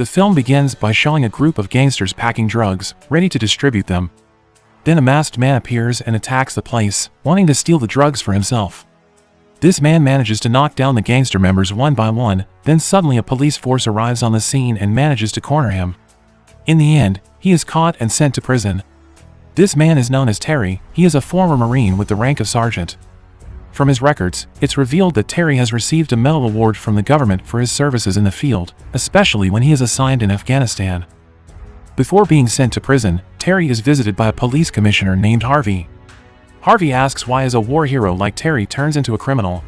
The film begins by showing a group of gangsters packing drugs, ready to distribute them. Then a masked man appears and attacks the place, wanting to steal the drugs for himself. This man manages to knock down the gangster members one by one, then suddenly a police force arrives on the scene and manages to corner him. In the end, he is caught and sent to prison. This man is known as Terry. He is a former Marine with the rank of sergeant. From his records, it's revealed that Terry has received a medal award from the government for his services in the field, especially when he is assigned in Afghanistan. Before being sent to prison, Terry is visited by a police commissioner named Harvey. Harvey asks why a war hero like Terry turns into a criminal.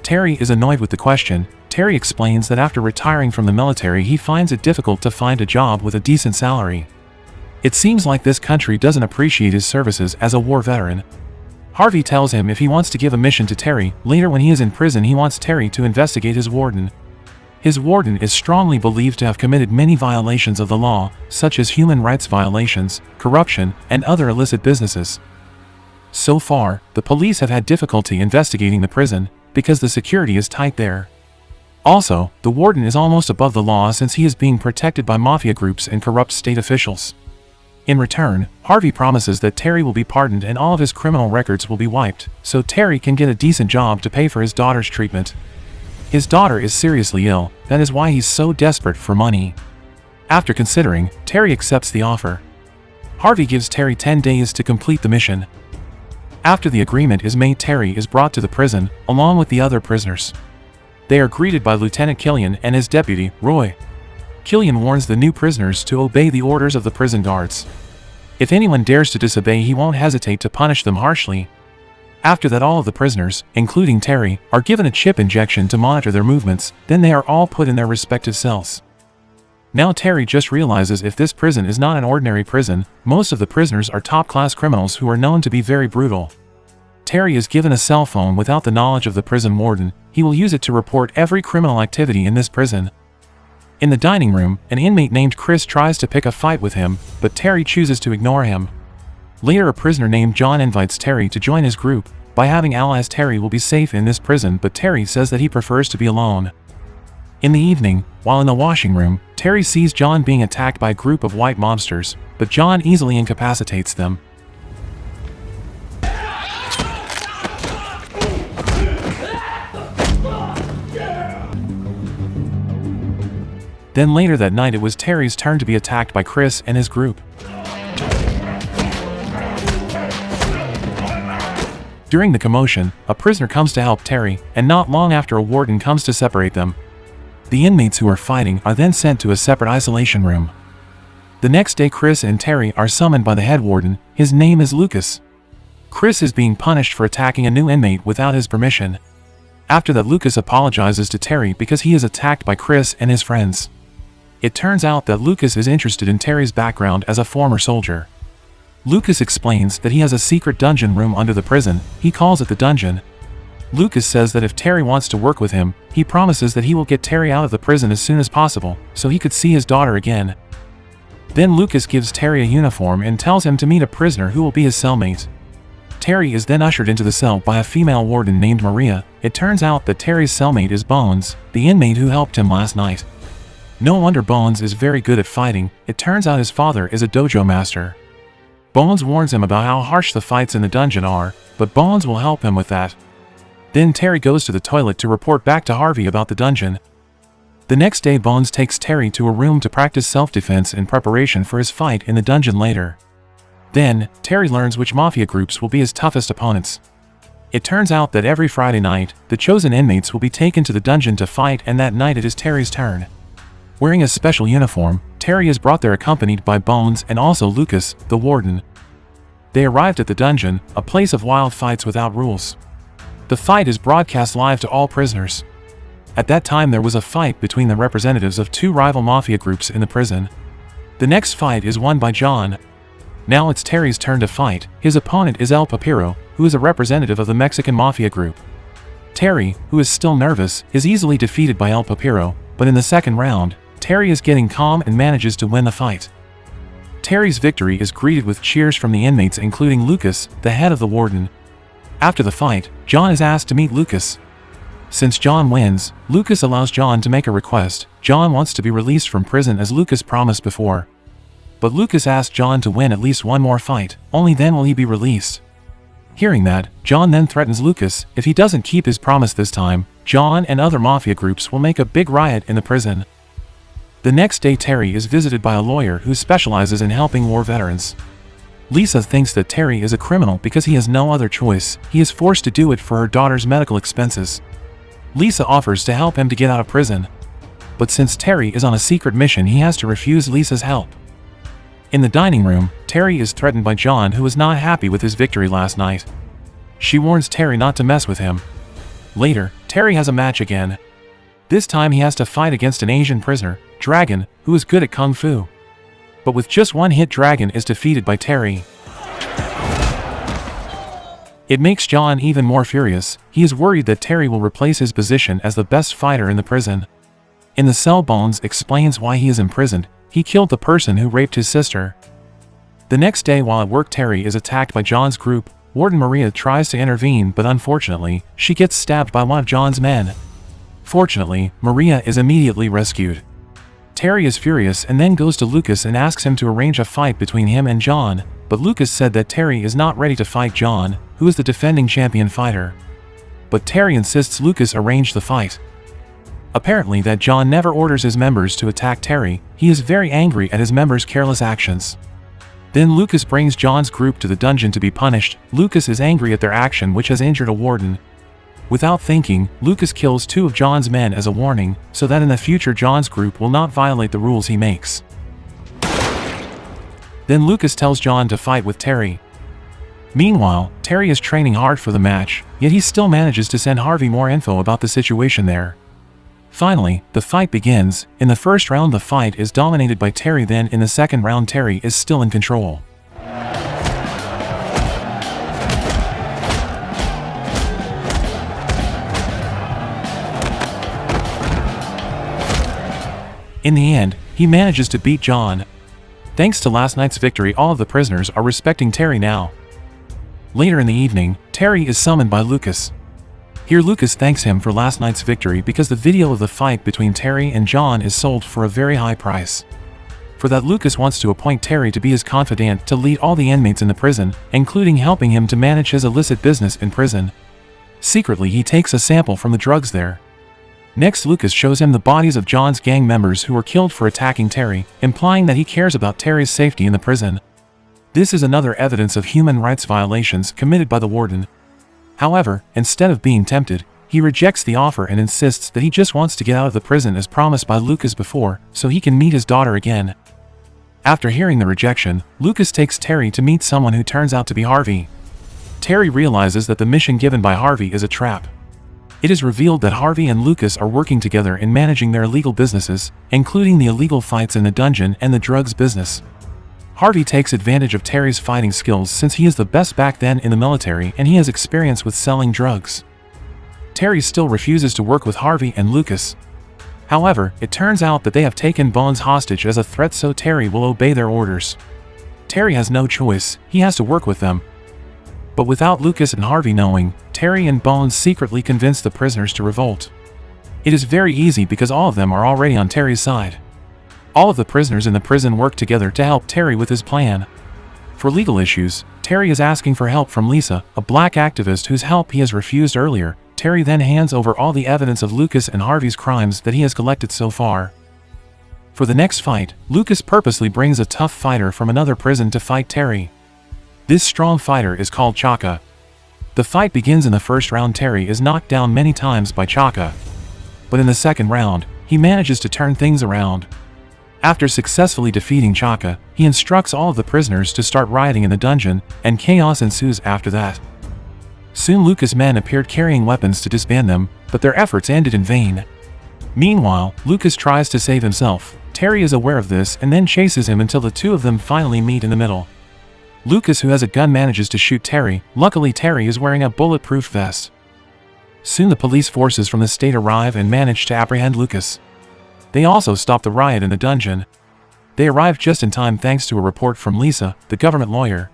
Terry is annoyed with the question. Terry explains that after retiring from the military he finds it difficult to find a job with a decent salary. It seems like this country doesn't appreciate his services as a war veteran. Harvey tells him if he wants to give a mission to Terry. Later when he is in prison he wants Terry to investigate his warden. His warden is strongly believed to have committed many violations of the law, such as human rights violations, corruption, and other illicit businesses. So far, the police have had difficulty investigating the prison, because the security is tight there. Also, the warden is almost above the law since he is being protected by mafia groups and corrupt state officials. In return, Harvey promises that Terry will be pardoned and all of his criminal records will be wiped, so Terry can get a decent job to pay for his daughter's treatment. His daughter is seriously ill, that is why he's so desperate for money. After considering, Terry accepts the offer. Harvey gives Terry 10 days to complete the mission. After the agreement is made, Terry is brought to the prison, along with the other prisoners. They are greeted by Lieutenant Killian and his deputy, Roy. Killian warns the new prisoners to obey the orders of the prison guards. If anyone dares to disobey, he won't hesitate to punish them harshly. After that, all of the prisoners, including Terry, are given a chip injection to monitor their movements, then they are all put in their respective cells. Now Terry just realizes if this prison is not an ordinary prison, most of the prisoners are top-class criminals who are known to be very brutal. Terry is given a cell phone without the knowledge of the prison warden. He will use it to report every criminal activity in this prison. In the dining room, an inmate named Chris tries to pick a fight with him, but Terry chooses to ignore him. Later, a prisoner named John invites Terry to join his group. By having allies, Terry will be safe in this prison, but Terry says that he prefers to be alone. In the evening, while in the washing room, Terry sees John being attacked by a group of white mobsters, but John easily incapacitates them. Then later that night it was Terry's turn to be attacked by Chris and his group. During the commotion, a prisoner comes to help Terry, and not long after a warden comes to separate them. The inmates who are fighting are then sent to a separate isolation room. The next day Chris and Terry are summoned by the head warden. His name is Lucas. Chris is being punished for attacking a new inmate without his permission. After that, Lucas apologizes to Terry because he is attacked by Chris and his friends. It turns out that Lucas is interested in Terry's background as a former soldier. Lucas explains that he has a secret dungeon room under the prison. He calls it the dungeon. Lucas says that if Terry wants to work with him, he promises that he will get Terry out of the prison as soon as possible, so he could see his daughter again. Then Lucas gives Terry a uniform and tells him to meet a prisoner who will be his cellmate. Terry is then ushered into the cell by a female warden named Maria. It turns out that Terry's cellmate is Bones, the inmate who helped him last night. No wonder Bones is very good at fighting. It turns out his father is a dojo master. Bones warns him about how harsh the fights in the dungeon are, but Bones will help him with that. Then Terry goes to the toilet to report back to Harvey about the dungeon. The next day Bones takes Terry to a room to practice self-defense in preparation for his fight in the dungeon later. Then, Terry learns which mafia groups will be his toughest opponents. It turns out that every Friday night, the chosen inmates will be taken to the dungeon to fight, and that night it is Terry's turn. Wearing a special uniform, Terry is brought there accompanied by Bones and also Lucas, the warden. They arrived at the dungeon, a place of wild fights without rules. The fight is broadcast live to all prisoners. At that time there was a fight between the representatives of two rival mafia groups in the prison. The next fight is won by John. Now it's Terry's turn to fight. His opponent is El Papiro, who is a representative of the Mexican mafia group. Terry, who is still nervous, is easily defeated by El Papiro, but in the second round, Terry is getting calm and manages to win the fight. Terry's victory is greeted with cheers from the inmates, including Lucas, the head of the warden. After the fight, John is asked to meet Lucas. Since John wins, Lucas allows John to make a request. John wants to be released from prison as Lucas promised before. But Lucas asks John to win at least one more fight, only then will he be released. Hearing that, John then threatens Lucas. If he doesn't keep his promise this time, John and other mafia groups will make a big riot in the prison. The next day, Terry is visited by a lawyer who specializes in helping war veterans. Lisa thinks that Terry is a criminal because he has no other choice. He is forced to do it for her daughter's medical expenses. Lisa offers to help him to get out of prison. But since Terry is on a secret mission, he has to refuse Lisa's help. In the dining room, Terry is threatened by John, who was not happy with his victory last night. She warns Terry not to mess with him. Later, Terry has a match again. This time he has to fight against an Asian prisoner, Dragon, who is good at Kung Fu. But with just one hit, Dragon is defeated by Terry. It makes John even more furious. He is worried that Terry will replace his position as the best fighter in the prison. In the cell, Bones explains why he is imprisoned. He killed the person who raped his sister. The next day, while at work, Terry is attacked by John's group. Warden Maria tries to intervene, but unfortunately, she gets stabbed by one of John's men. Fortunately, Maria is immediately rescued. Terry is furious and then goes to Lucas and asks him to arrange a fight between him and John, but Lucas said that Terry is not ready to fight John, who is the defending champion fighter. But Terry insists Lucas arrange the fight. Apparently that John never orders his members to attack Terry. He is very angry at his members' careless actions. Then Lucas brings John's group to the dungeon to be punished. Lucas is angry at their action, which has injured a warden. Without thinking, Lucas kills 2 of John's men as a warning, so that in the future John's group will not violate the rules he makes. Then Lucas tells John to fight with Terry. Meanwhile, Terry is training hard for the match, yet he still manages to send Harvey more info about the situation there. Finally, the fight begins. In the first round, the fight is dominated by Terry. Then in the second round, Terry is still in control. In the end, he manages to beat John. Thanks to last night's victory, all of the prisoners are respecting Terry now. Later in the evening, Terry is summoned by Lucas. Here Lucas thanks him for last night's victory because the video of the fight between Terry and John is sold for a very high price. For that, Lucas wants to appoint Terry to be his confidant to lead all the inmates in the prison, including helping him to manage his illicit business in prison. Secretly, he takes a sample from the drugs there. Next, Lucas shows him the bodies of John's gang members who were killed for attacking Terry, implying that he cares about Terry's safety in the prison. This is another evidence of human rights violations committed by the warden. However, instead of being tempted, he rejects the offer and insists that he just wants to get out of the prison as promised by Lucas before, so he can meet his daughter again. After hearing the rejection, Lucas takes Terry to meet someone who turns out to be Harvey. Terry realizes that the mission given by Harvey is a trap. It is revealed that Harvey and Lucas are working together in managing their illegal businesses, including the illegal fights in the dungeon and the drugs business. Harvey takes advantage of Terry's fighting skills since he is the best back then in the military and he has experience with selling drugs. Terry still refuses to work with Harvey and Lucas. However, it turns out that they have taken Bones hostage as a threat, so Terry will obey their orders. Terry has no choice, he has to work with them. But without Lucas and Harvey knowing, Terry and Bones secretly convince the prisoners to revolt. It is very easy because all of them are already on Terry's side. All of the prisoners in the prison work together to help Terry with his plan. For legal issues, Terry is asking for help from Lisa, a black activist whose help he has refused earlier. Terry then hands over all the evidence of Lucas and Harvey's crimes that he has collected so far. For the next fight, Lucas purposely brings a tough fighter from another prison to fight Terry. This strong fighter is called Chaka. The fight begins in the first round. Terry is knocked down many times by Chaka. But in the second round, he manages to turn things around. After successfully defeating Chaka, he instructs all of the prisoners to start rioting in the dungeon, and chaos ensues after that. Soon Lucas' men appeared carrying weapons to disband them, but their efforts ended in vain. Meanwhile, Lucas tries to save himself. Terry is aware of this and then chases him until the two of them finally meet in the middle. Lucas, who has a gun, manages to shoot Terry. Luckily, Terry is wearing a bulletproof vest. Soon the police forces from the state arrive and manage to apprehend Lucas. They also stop the riot in the dungeon. They arrive just in time thanks to a report from Lisa, the government lawyer.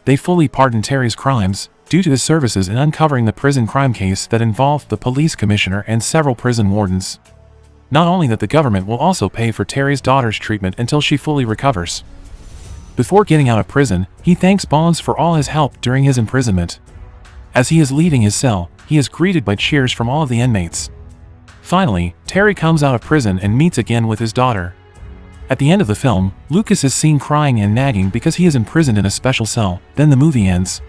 They fully pardon Terry's crimes, due to his services in uncovering the prison crime case that involved the police commissioner and several prison wardens. Not only that, the government will also pay for Terry's daughter's treatment until she fully recovers. Before getting out of prison, he thanks Bones for all his help during his imprisonment. As he is leaving his cell, he is greeted by cheers from all of the inmates. Finally, Terry comes out of prison and meets again with his daughter. At the end of the film, Lucas is seen crying and nagging because he is imprisoned in a special cell. Then the movie ends.